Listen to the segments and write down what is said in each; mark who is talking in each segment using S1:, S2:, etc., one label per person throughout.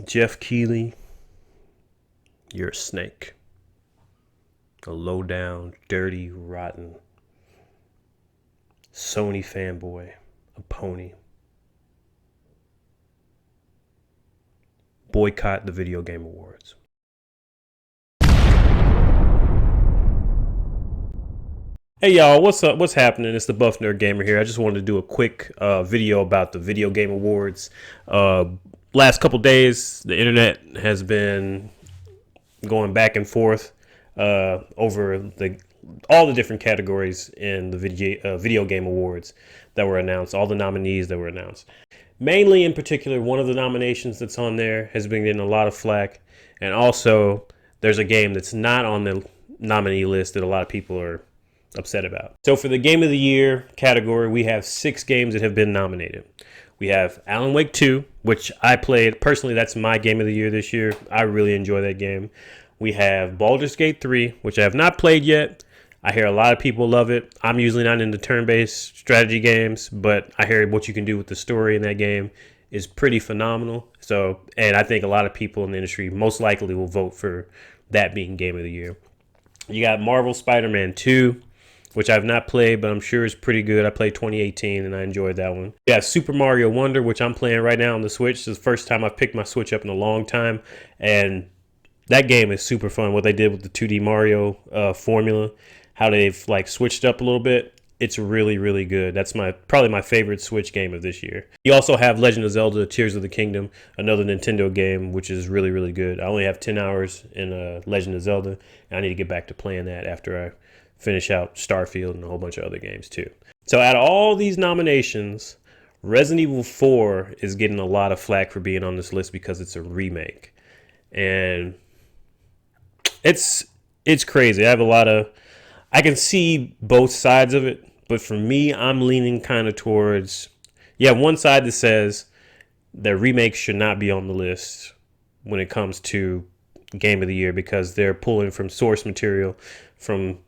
S1: Jeff Keighley, you're a snake. A low down, dirty, rotten Sony fanboy, a pony. Boycott the Videogame Awards. Hey y'all, what's up? What's happening? It's the DaBuffNerd Gamer here. I just wanted to do a quick video about the Videogame Awards. Last couple days, the internet has been going back and forth over all the different categories in the Video Game Awards that were announced, all the nominees that were announced. Mainly, in particular, one of the nominations that's on there has been getting a lot of flack, and also there's a game that's not on the nominee list that a lot of people are upset about. So for the Game of the Year category, we have 6 games that have been nominated. We have Alan Wake 2, which I played. Personally, that's my Game of the Year this year. I really enjoy that game. We have Baldur's Gate 3, which I have not played yet. I hear a lot of people love it. I'm usually not into turn-based strategy games, but I hear what you can do with the story in that game is pretty phenomenal. So, and I think a lot of people in the industry most likely will vote for that being Game of the Year. You got Marvel Spider-Man 2, which I've not played, but I'm sure is pretty good. I played 2018 and I enjoyed that one. You have Super Mario Wonder, which I'm playing right now on the Switch. This is the first time I've picked my Switch up in a long time, and that game is super fun. What they did with the 2D Mario formula, how they've like switched up a little bit, it's really, really good. That's probably my favorite Switch game of this year. You also have Legend of Zelda Tears of the Kingdom, another Nintendo game, which is really, really good. I only have 10 hours in Legend of Zelda, and I need to get back to playing that after I finish out Starfield and a whole bunch of other games too. So out of all these nominations, Resident Evil 4 is getting a lot of flack for being on this list because it's a remake. And it's crazy. I can see both sides of it, but for me, I'm leaning kind of towards, one side that says that remakes should not be on the list when it comes to Game of the Year because they're pulling from source material from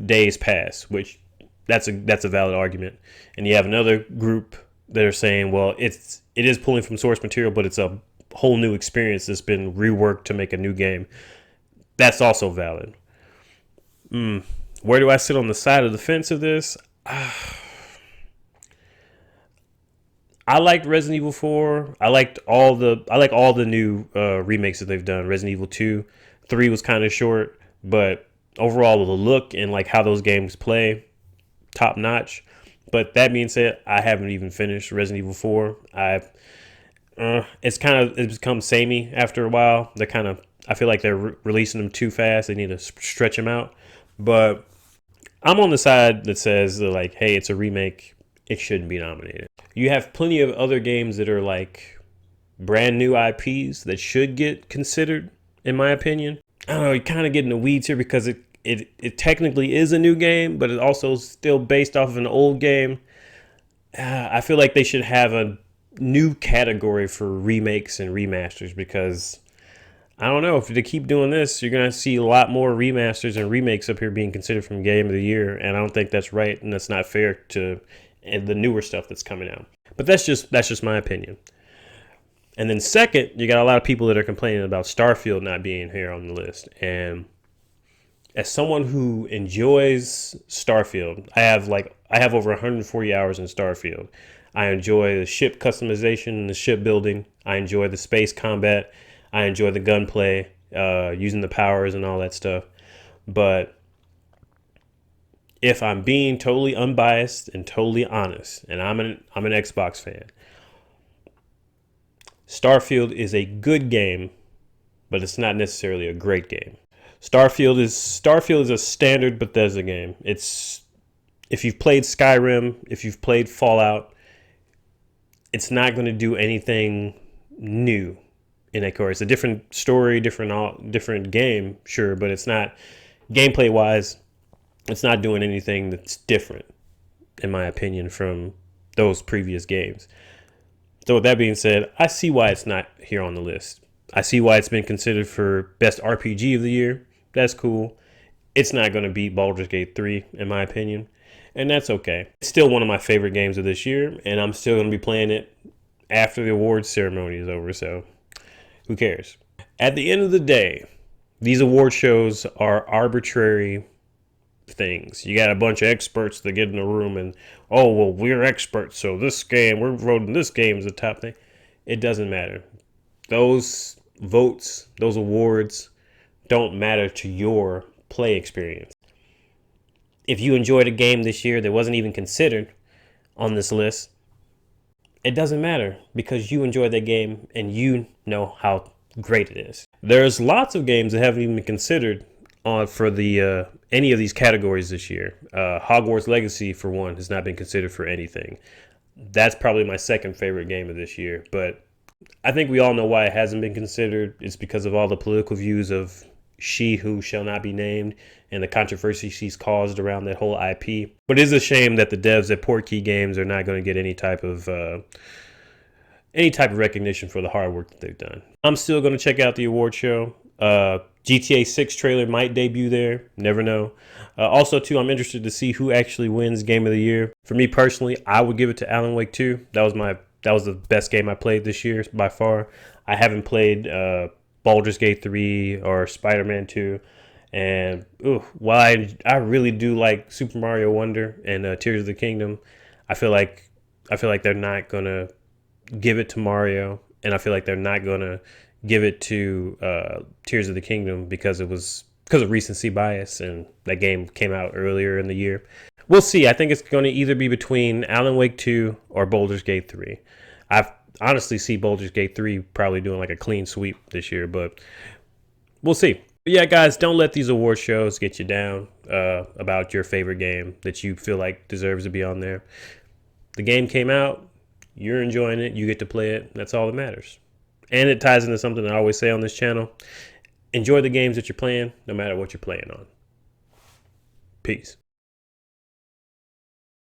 S1: days past, which that's a valid argument. And you have another group that are saying, well, it is pulling from source material, but it's a whole new experience that's been reworked to make a new game. That's also valid. Where do I sit on the side of the fence of this? I liked Resident Evil 4. I like all the new remakes that they've done. Resident Evil 2, 3 was kind of short, but overall the look and like how those games play, top notch. But that being said, I haven't even finished Resident Evil 4. It's become samey after a while. I feel like they're releasing them too fast. They need to stretch them out. But I'm on the side that says like, hey, it's a remake. It shouldn't be nominated. You have plenty of other games that are like brand new IPs that should get considered, in my opinion. I don't know, you kind of get in the weeds here because it technically is a new game, but it also is still based off of an old game. I feel like they should have a new category for remakes and remasters because I don't know, if they keep doing this, you're going to see a lot more remasters and remakes up here being considered from Game of the Year, and I don't think that's right and that's not fair to the newer stuff that's coming out. But that's just my opinion. And then second, you got a lot of people that are complaining about Starfield not being here on the list. And as someone who enjoys Starfield, I have over 140 hours in Starfield. I enjoy the ship customization and the ship building. I enjoy the space combat. I enjoy the gunplay, using the powers and all that stuff. But if I'm being totally unbiased and totally honest, and I'm an Xbox fan, Starfield is a good game, but it's not necessarily a great game. Starfield is a standard Bethesda game. If you've played Skyrim, if you've played Fallout, it's not going to do anything new in that core. It's a different story, different game, sure, but it's not, gameplay wise, it's not doing anything that's different, in my opinion, from those previous games. So with that being said, I see why it's not here on the list. I see why it's been considered for best RPG of the year. That's cool. It's not going to beat Baldur's Gate 3, in my opinion, and that's okay. It's still one of my favorite games of this year, and I'm still going to be playing it after the awards ceremony is over, so Who cares? At the end of the day, these award shows are arbitrary things. You got a bunch of experts that get in a room and, oh, well, we're experts, so this game, we're voting this game is the top thing. It doesn't matter. Those votes, those awards don't matter to your play experience. If you enjoyed a game this year that wasn't even considered on this list, it doesn't matter because you enjoyed that game and you know how great it is. There's lots of games that haven't even been considered on for the any of these categories this year. Hogwarts Legacy, for one, has not been considered for anything. That's probably my second favorite game of this year, but I think we all know why it hasn't been considered. It's because of all the political views of She Who Shall Not Be Named and the controversy she's caused around that whole IP. But it is a shame that the devs at Portkey Games are not going to get any type of recognition for the hard work that they've done. I'm still going to check out the award show. GTA 6 trailer might debut there. Never know. Also, too, I'm interested to see who actually wins Game of the Year. For me personally, I would give it to Alan Wake 2. That was the best game I played this year by far. I haven't played Baldur's Gate 3 or Spider-Man 2. And while I really do like Super Mario Wonder and Tears of the Kingdom, I feel like they're not gonna give it to Mario, and I feel like they're not gonna give it to Tears of the Kingdom because of recency bias, and that game came out earlier in the year. We'll see. I think it's going to either be between Alan Wake 2 or Baldur's Gate 3. I honestly see Baldur's Gate 3 probably doing like a clean sweep this year, but we'll see. But yeah, guys, don't let these award shows get you down about your favorite game that you feel like deserves to be on there. The game came out, you're enjoying it, you get to play it, that's all that matters. And it ties into something I always say on this channel. Enjoy the games that you're playing, no matter what you're playing on. Peace.